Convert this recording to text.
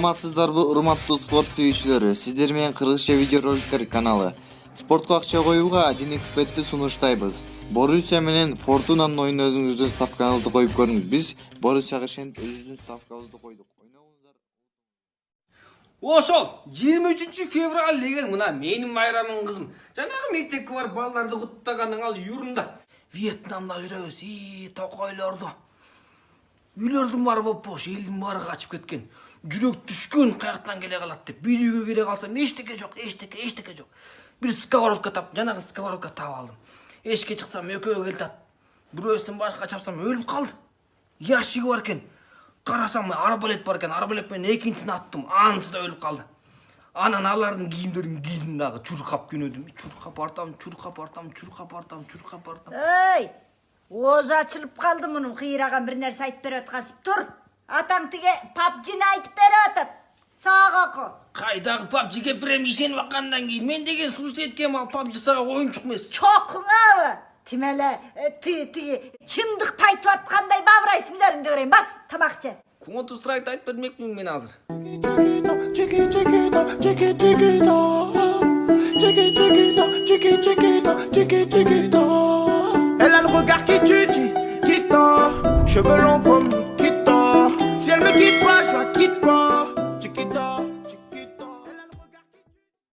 Саламатсыздарбы, урматтуу спорт сүйүүчүлөрү. Сиздер менен кыргызча видеороликтер каналы. Спортко акча коюуга Адин экспертти сунуштайбыз. Боруссия менен Фортунанын oyununa өзүңүздүн ставкаңызды коюп көрүңүз. Биз Боруссияга ишенип өзүбүздүн ставкабызды койдук. Ошол 23 февраль деген мына менин майрамым кызым. Жанагы мектепке барып балдарды куттаганың ал юрунда. Вьетнамда жүрөбүз, токойлорду. Үйлөрдүн баары бош, элдин баары качып кеткен. Жүрөк түшкөн каяктан келе калат деп. Bir үйгө келе калсам эчтеке жок, эчтеке жок. Бир сковородка таптым, жанагы сковородка таап алдым. Эшикке чыксам экөө келатат. Бирөөсүн башка чапсам өлүп калды. Яшыгы бар экен. Карасам арбалет бар экен, арбалет менен экинчисин аттым, анысы да өлүп калды. Анан алардын кийимдерин кийдим дагы, чуркап жөнөдүм. Чуркап артам. Эй! Оозу ачылып калды мунун, кыйраган бир нерсе айтып берип аткансып тур. Атаң тиге PUBG'ни айтып берип атат. Сага оку. Кайдагы PUBG'ге берем ишенип аккандан кийин мен деген сушт эткем ал PUBG сага оюнчук эмес. Чокуңабы? Тимеле тиги чындыкты айтып аткандай бабырайсыңдарыңды көрөйүн. Бас, тамакчы. Counter Strike айтып бермекмин мен азыр. Elle a le regard qui tue, qui tord. Cheveux longs comme Nikita. Si elle me quitte pas, je la quitte.